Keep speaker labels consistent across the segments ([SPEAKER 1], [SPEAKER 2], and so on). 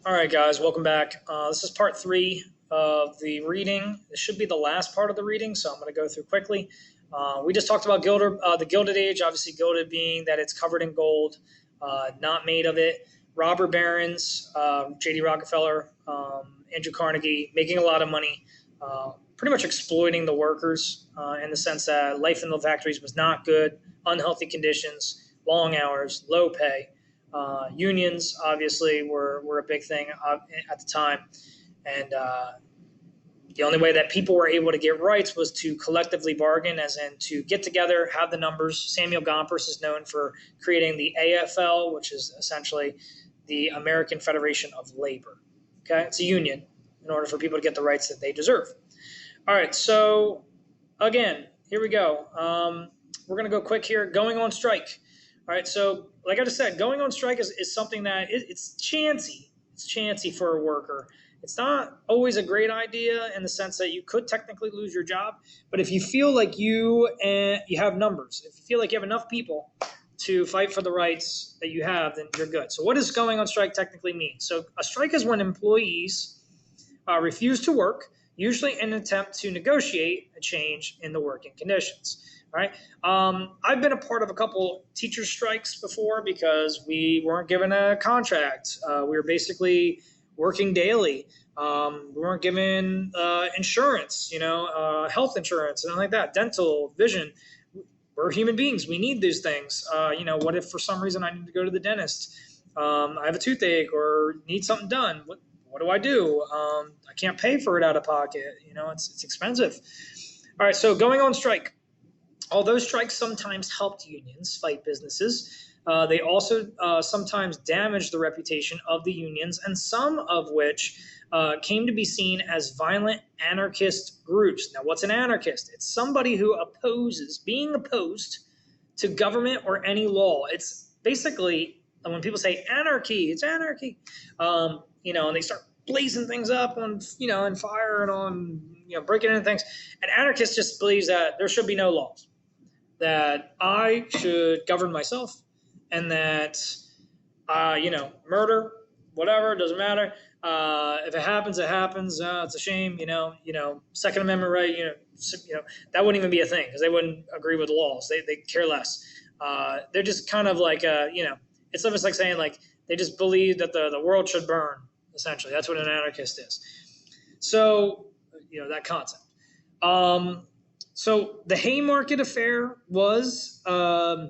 [SPEAKER 1] All right, guys, welcome back. This is part three of the reading. This should be the last part of the reading, so I'm going to go through quickly. We just talked about the Gilded Age, obviously gilded being that it's covered in gold, not made of it. Robber barons, J.D. Rockefeller, Andrew Carnegie, making a lot of money, pretty much exploiting the workers in the sense that life in the factories was not good, unhealthy conditions, long hours, low pay. Unions obviously were a big thing at the time, and the only way that people were able to get rights was to collectively bargain, as in to get together, have the numbers. Samuel Gompers is known for creating the AFL, which is essentially the American Federation of Labor. Okay, it's a union in order for people to get the rights that they deserve. All right, so again, here we go. We're going to go quick here. Going on strike. All right, so like I just said, going on strike is something that it's chancy. It's chancy for a worker. It's not always a great idea in the sense that you could technically lose your job. But if you feel like you have numbers, if you feel like you have enough people to fight for the rights that you have, then you're good. So what does going on strike technically mean? So a strike is when employees refuse to work, usually in an attempt to negotiate a change in the working conditions. Right. I've been a part of a couple teacher strikes before because we weren't given a contract. We were basically working daily. We weren't given insurance, health insurance and like that, dental, vision. We're human beings. We need these things. What if for some reason I need to go to the dentist? I have a toothache or need something done. What do I do? I can't pay for it out of pocket. It's expensive. All right. So going on strike. Although strikes sometimes helped unions fight businesses, they also sometimes damaged the reputation of the unions, and some of which came to be seen as violent anarchist groups. Now, what's an anarchist? It's somebody who being opposed to government or any law. It's basically, when people say anarchy, it's anarchy. And they start blazing things up on, on fire and on, breaking into things. An anarchist just believes that there should be no laws, that I should govern myself, and that, murder, whatever, doesn't matter. If it happens, it happens. It's a shame, Second Amendment right, that wouldn't even be a thing because they wouldn't agree with the laws. They care less. They're just kind of like, it's almost like saying like they just believe that the world should burn, essentially. That's what an anarchist is. So, that concept. So the Haymarket Affair was a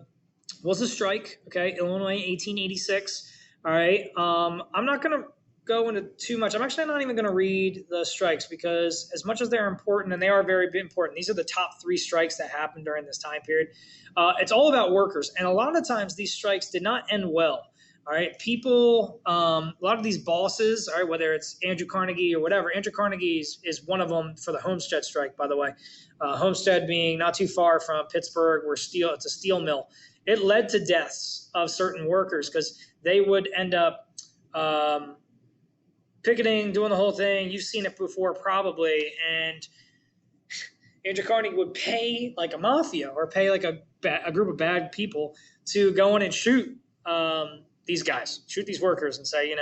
[SPEAKER 1] strike. Okay, Illinois, 1886. All right. I'm not going to go into too much. I'm actually not even going to read the strikes because as much as they're important, and they are very important, these are the top three strikes that happened during this time period. It's all about workers, and a lot of times these strikes did not end well. All right, people, a lot of these bosses, all right, whether it's Andrew Carnegie or whatever. Andrew Carnegie is one of them for the Homestead strike, by the way. Homestead being not too far from Pittsburgh, where it's a steel mill. It led to deaths of certain workers because they would end up picketing, doing the whole thing. You've seen it before probably. And Andrew Carnegie would pay like a mafia or pay like a group of bad people to go in and shoot these guys, shoot these workers and say,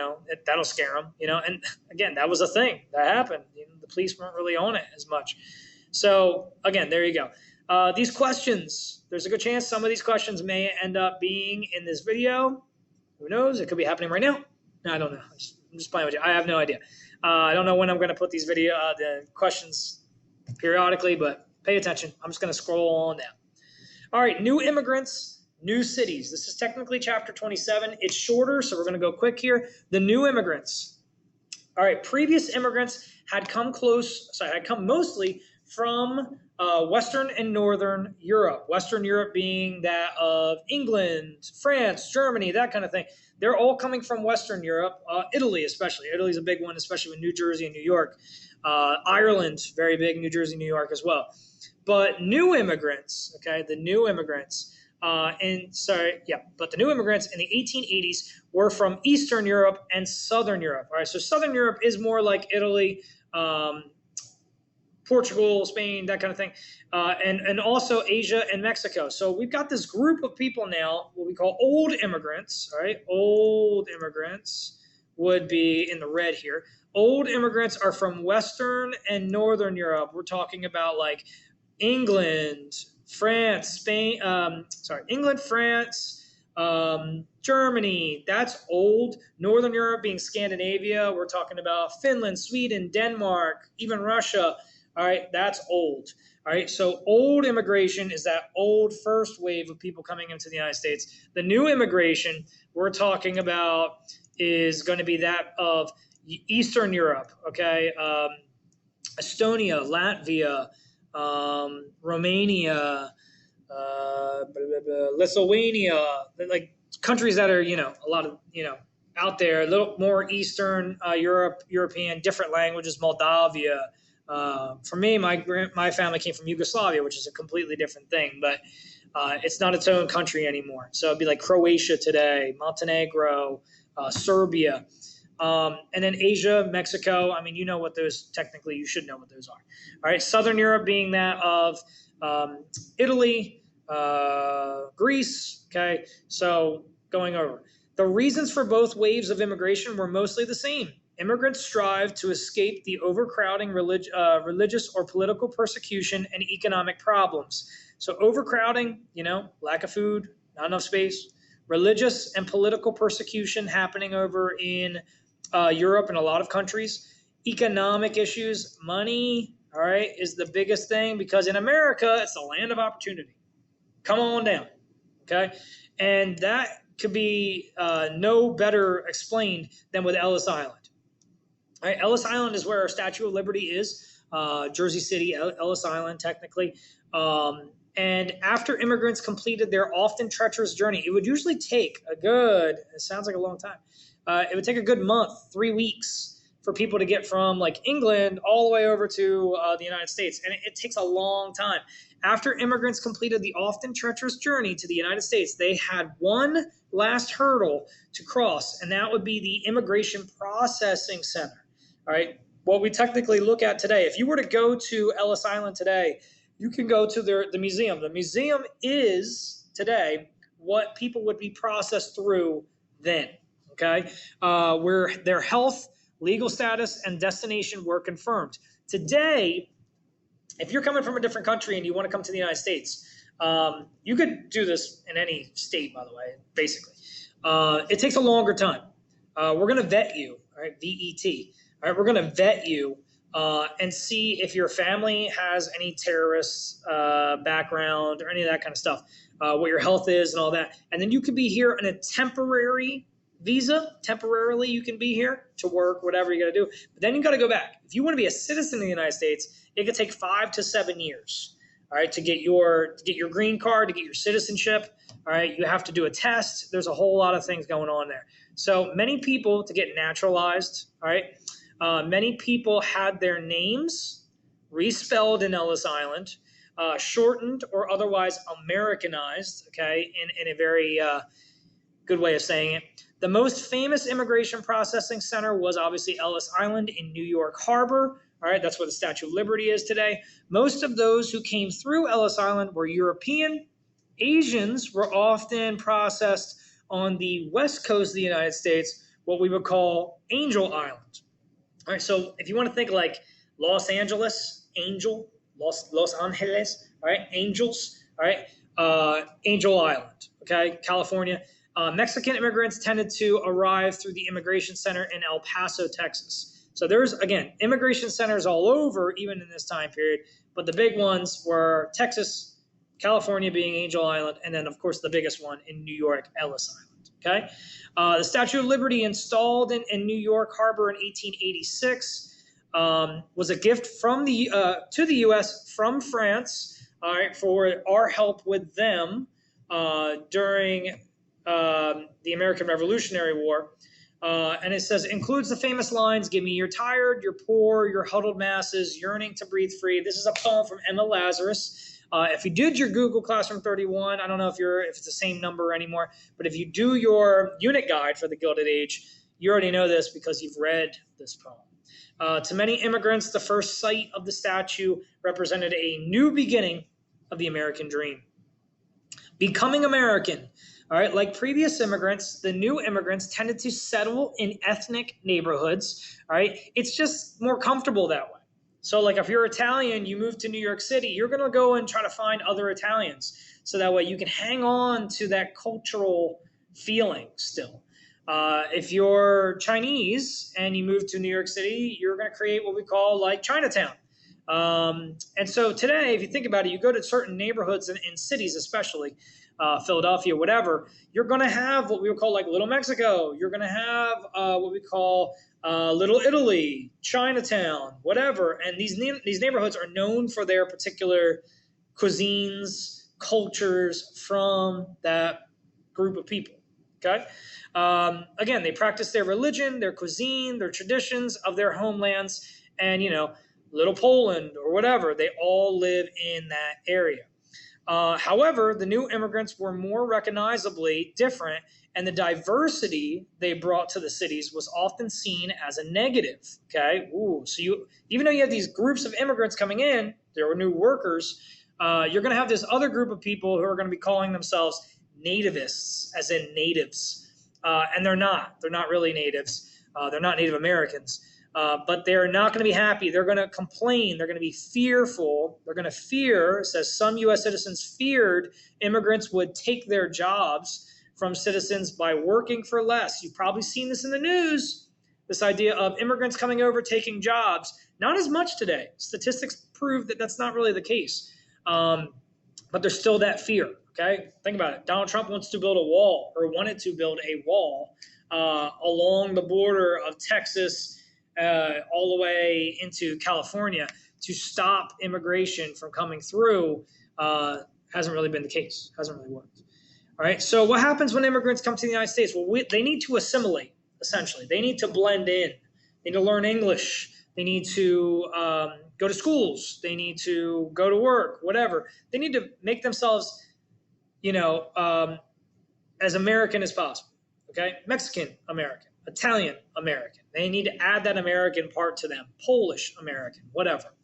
[SPEAKER 1] that'll scare them, and again, that was a thing that happened. The police weren't really on it as much. So again, there you go. These questions, there's a good chance some of these questions may end up being in this video. Who knows? It could be happening right now. No, I don't know. I'm just playing with you. I have no idea. I don't know when I'm going to put these the questions periodically, but pay attention. I'm just going to scroll on down. All right, new immigrants. New cities. This is technically chapter 27. It's shorter, so we're going to go quick here. The new immigrants. All right, previous immigrants had come mostly from Western and Northern Europe. Western Europe being that of England, France, Germany, that kind of thing. They're all coming from Western Europe, Italy especially. Italy's a big one, especially with New Jersey and New York. Ireland, very big, New Jersey, New York as well. But new immigrants, okay, the new immigrants. But the new immigrants in the 1880s were from Eastern Europe and Southern Europe. All right, so Southern Europe is more like Italy, Portugal, Spain, that kind of thing, and also Asia and Mexico. So we've got this group of people now, what we call old immigrants, all right, old immigrants, would be in the red here. Old immigrants are from Western and Northern Europe. We're talking about like England, France, Spain, England, France, Germany. That's old. Northern Europe being Scandinavia. We're talking about Finland, Sweden, Denmark, even Russia. All right, that's old. All right, so old immigration is that old first wave of people coming into the United States. The new immigration we're talking about is going to be that of Eastern Europe, okay? Estonia, Latvia, Romania, Lithuania, like countries that are, a lot of, out there, a little more Eastern European, different languages, Moldavia. For me, my family came from Yugoslavia, which is a completely different thing, but it's not its own country anymore. So it'd be like Croatia today, Montenegro, Serbia. And then Asia, Mexico. I mean, you know what those, technically you should know what those are. All right, Southern Europe being that of Italy, Greece, okay? So going over. The reasons for both waves of immigration were mostly the same. Immigrants strive to escape the overcrowding religious or political persecution and economic problems. So overcrowding, lack of food, not enough space, religious and political persecution happening over in Europe and a lot of countries, economic issues, money, all right, is the biggest thing because in America, it's the land of opportunity. Come on down, okay? And that could be no better explained than with Ellis Island. All right, Ellis Island is where our Statue of Liberty is, Jersey City, Ellis Island, technically. And after immigrants completed their often treacherous journey, it would usually take it sounds like a long time. It would take a good month, 3 weeks for people to get from like England all the way over to the United States. And it takes a long time. After immigrants completed the often treacherous journey to the United States, they had one last hurdle to cross, and that would be the Immigration Processing Center. All right, what we technically look at today, if you were to go to Ellis Island today, you can go to the museum. The museum is today what people would be processed through then, okay? Where their health, legal status, and destination were confirmed. Today, if you're coming from a different country and you want to come to the United States, you could do this in any state, by the way, basically. It takes a longer time. We're going to vet you, all right, VET. All right, we're going to vet you and see if your family has any terrorist background or any of that kind of stuff, what your health is and all that. And then you could be here on a temporary visa. Temporarily, you can be here to work, whatever you got to do. But then you got to go back. If you want to be a citizen of the United States, it could take 5 to 7 years, all right, to get your green card, to get your citizenship. All right, you have to do a test. There's a whole lot of things going on there. So many people, to get naturalized, all right, many people had their names respelled in Ellis Island, shortened or otherwise Americanized, okay, in a very good way of saying it. The most famous immigration processing center was obviously Ellis Island in New York Harbor. All right, that's where the Statue of Liberty is today. Most of those who came through Ellis Island were European. Asians were often processed on the west coast of the United States, what we would call Angel Island. All right, so if you want to think like Los Angeles, Angel, Los Angeles, all right, Angels, all right, Angel Island, okay, California. Mexican immigrants tended to arrive through the immigration center in El Paso, Texas. So there's, again, immigration centers all over, even in this time period, but the big ones were Texas, California being Angel Island, and then, of course, the biggest one in New York, Ellis Island, okay? The Statue of Liberty installed in New York Harbor in 1886 was a gift from to the U.S. from France, all right, for our help with them during the American Revolutionary War. And it says, includes the famous lines, give me your tired, your poor, your huddled masses, yearning to breathe free. This is a poem from Emma Lazarus. If you did your Google Classroom 31, I don't know if it's the same number anymore, but if you do your unit guide for the Gilded Age, you already know this because you've read this poem. To many immigrants, the first sight of the statue represented a new beginning of the American dream. Becoming American All right, like previous immigrants, the new immigrants tended to settle in ethnic neighborhoods. All right, it's just more comfortable that way. So, like if you're Italian, you move to New York City, you're going to go and try to find other Italians. So that way you can hang on to that cultural feeling still. If you're Chinese and you move to New York City, you're going to create what we call like Chinatown. And so today, if you think about it, you go to certain neighborhoods in cities, especially Philadelphia, whatever, you're going to have what we would call like Little Mexico. You're going to have what we call Little Italy, Chinatown, whatever. And these neighborhoods are known for their particular cuisines, cultures from that group of people. Okay. Again, they practice their religion, their cuisine, their traditions of their homelands, and Little Poland or whatever. They all live in that area. However, the new immigrants were more recognizably different, and the diversity they brought to the cities was often seen as a negative. Okay, so even though you have these groups of immigrants coming in, there were new workers. You're going to have this other group of people who are going to be calling themselves nativists, as in natives, and they're not. They're not really natives. They're not Native Americans. But they're not going to be happy. They're going to complain. They're going to be fearful. They're going to fear, it says some U.S. citizens feared immigrants would take their jobs from citizens by working for less. You've probably seen this in the news, this idea of immigrants coming over, taking jobs. Not as much today. Statistics prove that that's not really the case. But there's still that fear, okay? Think about it. Donald Trump wants to build a wall, or wanted to build a wall along the border of Texas all the way into California to stop immigration from coming through. Hasn't really been the case. Hasn't really worked. All right. So what happens when immigrants come to the United States? Well, they need to assimilate, essentially. They need to blend in. They need to learn English. They need to go to schools. They need to go to work, whatever. They need to make themselves, as American as possible. Okay. Mexican American, Italian American. They need to add that American part to them. Polish American, whatever.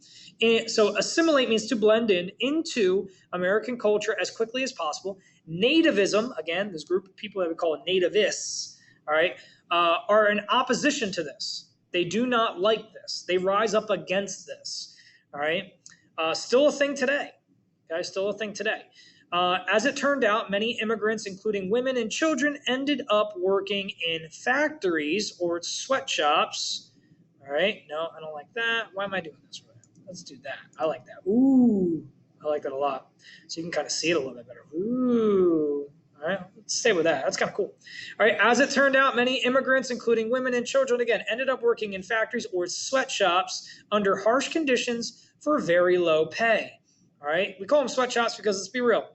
[SPEAKER 1] And so assimilate means to blend into American culture as quickly as possible. Nativism, again, this group of people that we call nativists, all right, are in opposition to this. They do not like this. They rise up against this, all right? Still a thing today, okay? Still a thing today. As it turned out, many immigrants, including women and children, ended up working in factories or sweatshops. All right. No, I don't like that. Why am I doing this? Let's do that. I like that. Ooh, I like that a lot. So you can kind of see it a little bit better. Ooh. All right. Let's stay with that. That's kind of cool. All right. As it turned out, many immigrants, including women and children, again, ended up working in factories or sweatshops under harsh conditions for very low pay. All right. We call them sweatshops because, let's be real,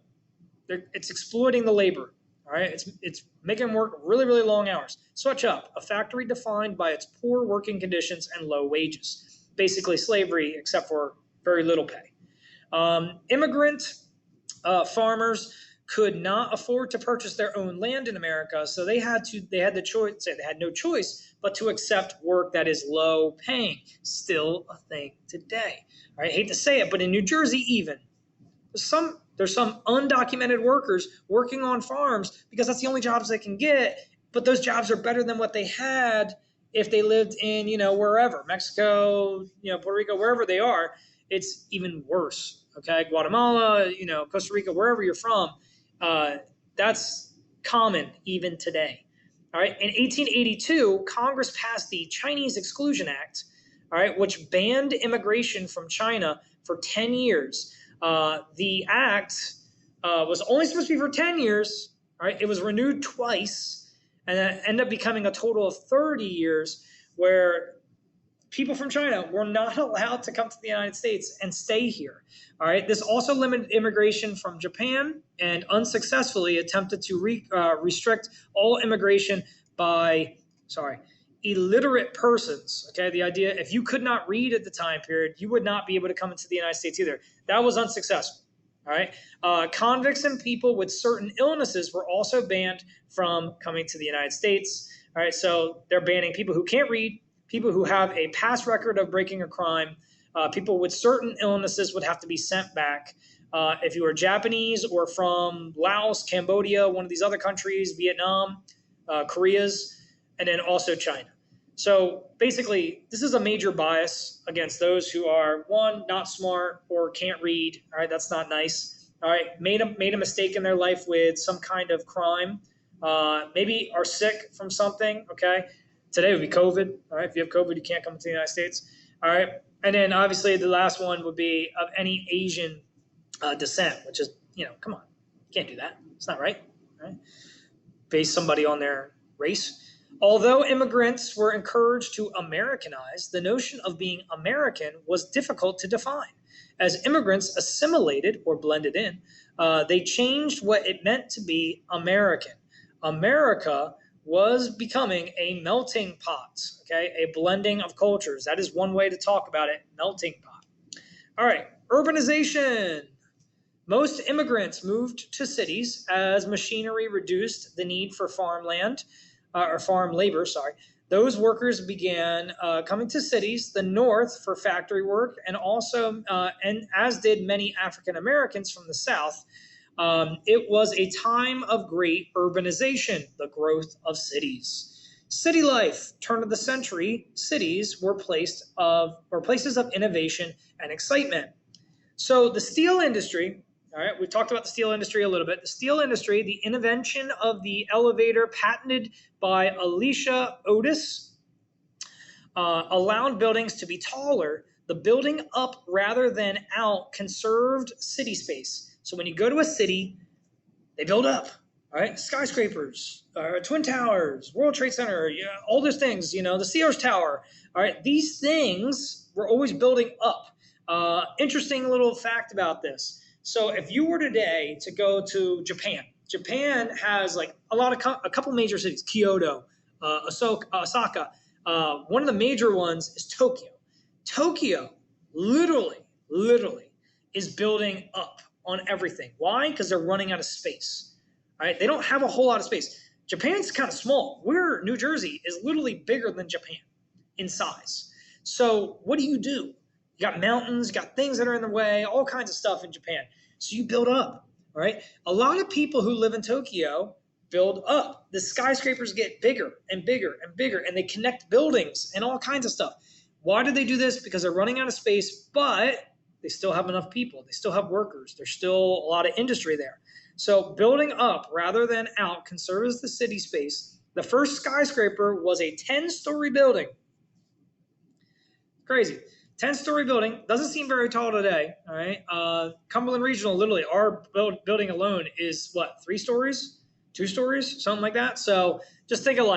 [SPEAKER 1] it's exploiting the labor. All right, it's making them work really, really long hours. Sweatshop, a factory defined by its poor working conditions and low wages. Basically slavery, except for very little pay. Immigrant farmers could not afford to purchase their own land in America, so they had no choice but to accept work that is low paying. Still a thing today. All right, I hate to say it, but in New Jersey even, there's some undocumented workers working on farms because that's the only jobs they can get. But those jobs are better than what they had if they lived in, wherever, Mexico, Puerto Rico, wherever they are. It's even worse. Okay. Guatemala, Costa Rica, wherever you're from. That's common even today. All right. In 1882, Congress passed the Chinese Exclusion Act, all right, which banned immigration from China for 10 years. The act was only supposed to be for 10 years. Right? It was renewed twice, and then ended up becoming a total of 30 years where people from China were not allowed to come to the United States and stay here. All right. This also limited immigration from Japan and unsuccessfully attempted to restrict all immigration by, illiterate persons. Okay. The idea, if you could not read at the time period, you would not be able to come into the United States either. That was unsuccessful. All right. Convicts and people with certain illnesses were also banned from coming to the United States. All right. So they're banning people who can't read, people who have a past record of breaking a crime, people with certain illnesses would have to be sent back. If you are Japanese or from Laos, Cambodia, one of these other countries, Vietnam, Korea's, and then also China. So basically, this is a major bias against those who are, one, not smart or can't read. All right, that's not nice. All right, made a mistake in their life with some kind of crime, maybe are sick from something. Okay, today would be COVID. All right, if you have COVID, you can't come to the United States. All right, and then obviously the last one would be of any Asian descent, which is, come on, you can't do that. It's not right. Right? Base somebody on their race. Although immigrants were encouraged to Americanize, the notion of being American was difficult to define. As immigrants assimilated or blended in, they changed what it meant to be American. America was becoming a melting pot, okay, a blending of cultures. That is one way to talk about it, melting pot. All right, urbanization. Most immigrants moved to cities as machinery reduced the need for farmland, or farm labor, sorry. Those workers began coming to cities, the north for factory work, and also, and as did many African Americans from the south. It was a time of great urbanization, the growth of cities. City life, turn of the century, cities were places of innovation and excitement. So the steel industry, all right, we talked about the steel industry a little bit. The steel industry, the invention of the elevator patented by Alicia Otis, allowed buildings to be taller. The building up rather than out conserved city space. So when you go to a city, they build up, all right? Skyscrapers, Twin Towers, World Trade Center, all those things, the Sears Tower, all right? These things were always building up. Interesting little fact about this. So if you were today to go to Japan, Japan has like a couple major cities, Kyoto, Osaka. One of the major ones is Tokyo. Tokyo literally is building up on everything. Why? Because they're running out of space. All right, they don't have a whole lot of space. Japan's kind of small. New Jersey is literally bigger than Japan in size. So what do? You got mountains, you got things that are in the way, all kinds of stuff in Japan. So you build up, all right? A lot of people who live in Tokyo build up. The skyscrapers get bigger and bigger and bigger, and they connect buildings and all kinds of stuff. Why do they do this? Because they're running out of space, but they still have enough people. They still have workers. There's still a lot of industry there. So building up rather than out conserves the city space. The first skyscraper was a 10-story building. Crazy. 10-story building. Doesn't seem very tall today, all right? Cumberland Regional, literally, our building alone is, 3 stories? 2 stories? Something like that. So just think of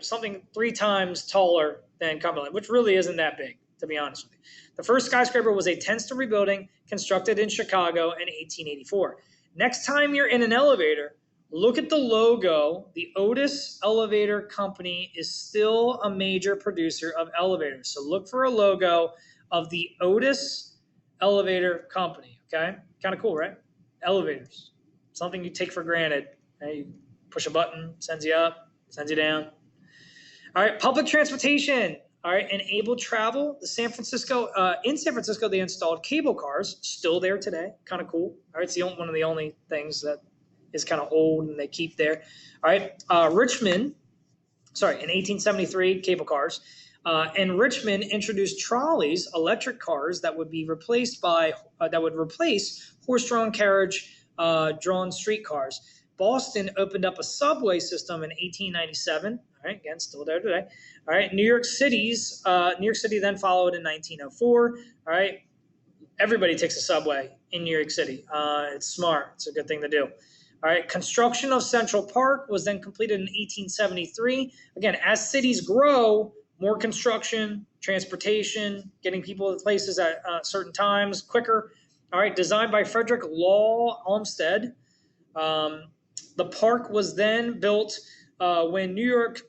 [SPEAKER 1] something 3 times taller than Cumberland, which really isn't that big, to be honest with you. The first skyscraper was a 10-story building constructed in Chicago in 1884. Next time you're in an elevator, look at the logo. The Otis Elevator Company is still a major producer of elevators. So look for a logo of the Otis Elevator Company, okay? Kind of cool, right? Elevators, something you take for granted. Okay? You push a button, sends you up, sends you down. All right, public transportation. All right, enabled travel. In San Francisco, they installed cable cars, still there today. Kind of cool. All right, it's one of the only things that is kind of old and they keep there. All right, Richmond, in 1873, cable cars. And Richmond introduced trolleys, electric cars that would be replaced that would replace horse-drawn carriage, drawn streetcars. Boston opened up a subway system in 1897. All right, again, still there today. All right, New York City then followed in 1904. All right, everybody takes a subway in New York City. It's smart. It's a good thing to do. All right, construction of Central Park was then completed in 1873. Again, as cities grow, more construction, transportation, getting people to places at certain times quicker. All right, designed by Frederick Law Olmsted. The park was then built when New York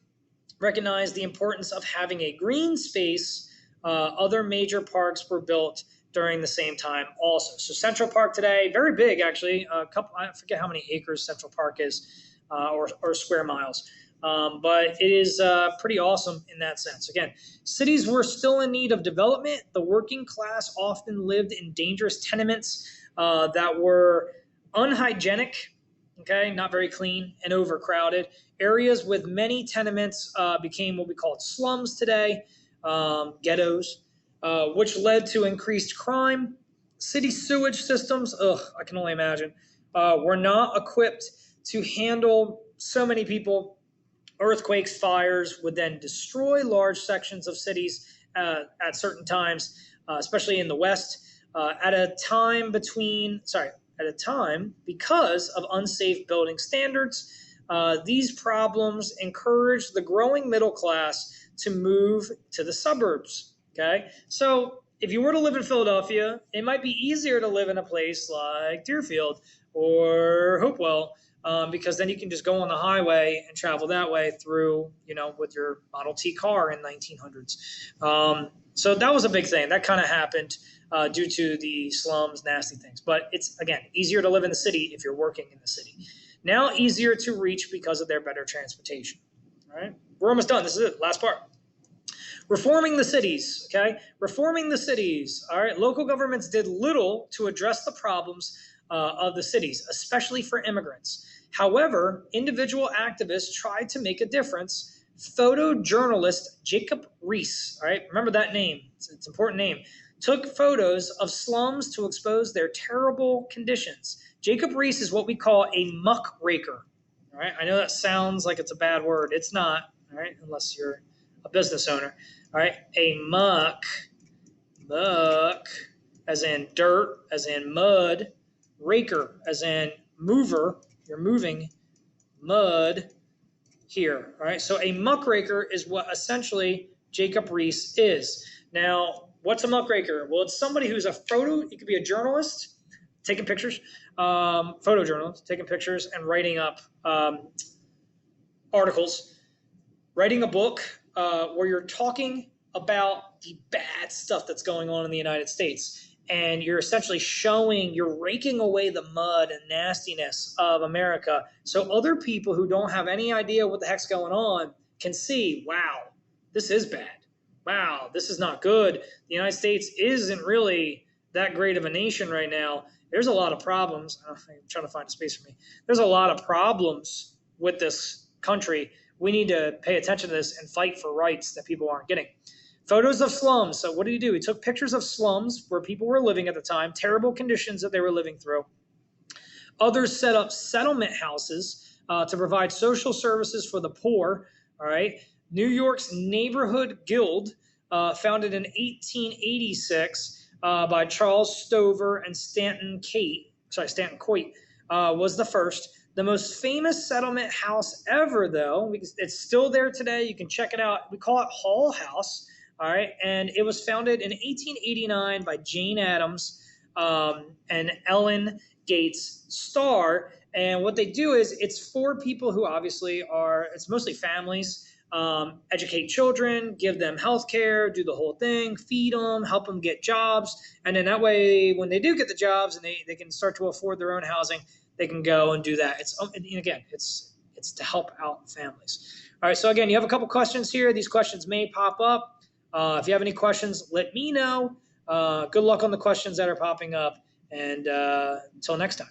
[SPEAKER 1] recognized the importance of having a green space. Other major parks were built during the same time also. So Central Park today, very big actually, I forget how many acres Central Park is or square miles. But it is pretty awesome in that sense. Again, cities were still in need of development. The working class often lived in dangerous tenements. that were unhygienic, okay, not very clean and overcrowded. Areas with many tenements became what we call slums today, ghettos, which led to increased crime. City sewage systems, I can only imagine, were not equipped to handle so many people. Earthquakes, fires would then destroy large sections of cities at certain times, especially in the West, at a time because of unsafe building standards. These problems encouraged the growing middle class to move to the suburbs. Okay, so if you were to live in Philadelphia, it might be easier to live in a place like Deerfield or Hopewell, because then you can just go on the highway and travel that way through, with your Model T car in 1900s. So that was a big thing. That kind of happened due to the slums, nasty things. But it's, again, easier to live in the city if you're working in the city. Now easier to reach because of their better transportation. All right, we're almost done. This is it, last part. Reforming the cities, okay? Reforming the cities, all right? Local governments did little to address the problems of the cities, especially for immigrants. However, individual activists tried to make a difference. Photojournalist Jacob Riis, all right? Remember that name. It's an important name. Took photos of slums to expose their terrible conditions. Jacob Riis is what we call a muckraker, all right? I know that sounds like it's a bad word. It's not, all right, unless you're a business owner. All right, a muck, as in dirt, as in mud, raker, as in mover, you're moving mud here. All right, so a muckraker is what essentially Jacob Riis is. Now, what's a muckraker? Well, it's somebody who's it could be a journalist taking pictures, photojournalist taking pictures and writing up articles, writing a book, where you're talking about the bad stuff that's going on in the United States. And you're essentially you're raking away the mud and nastiness of America so other people who don't have any idea what the heck's going on can see, wow, this is bad. Wow, this is not good. The United States isn't really that great of a nation right now. There's a lot of problems. I'm trying to find a space for me. There's a lot of problems with this country. We need to pay attention to this and fight for rights that people aren't getting. Photos of slums. So what did he do? He took pictures of slums where people were living at the time, terrible conditions that they were living through. Others set up settlement houses to provide social services for the poor. All right. New York's Neighborhood Guild, founded in 1886 by Charles Stover and Stanton Coit, was the first. The most famous settlement house ever, though, it's still there today. You can check it out. We call it Hall House, all right? And it was founded in 1889 by Jane Addams and Ellen Gates Starr. And what they do is it's for people who obviously it's mostly families, educate children, give them health care, do the whole thing, feed them, help them get jobs. And then that way, when they do get the jobs and they can start to afford their own housing, they can go and do that. It's to help out families. All right, so again, you have a couple questions here. These questions may pop up. If you have any questions, let me know. Good luck on the questions that are popping up, and until next time.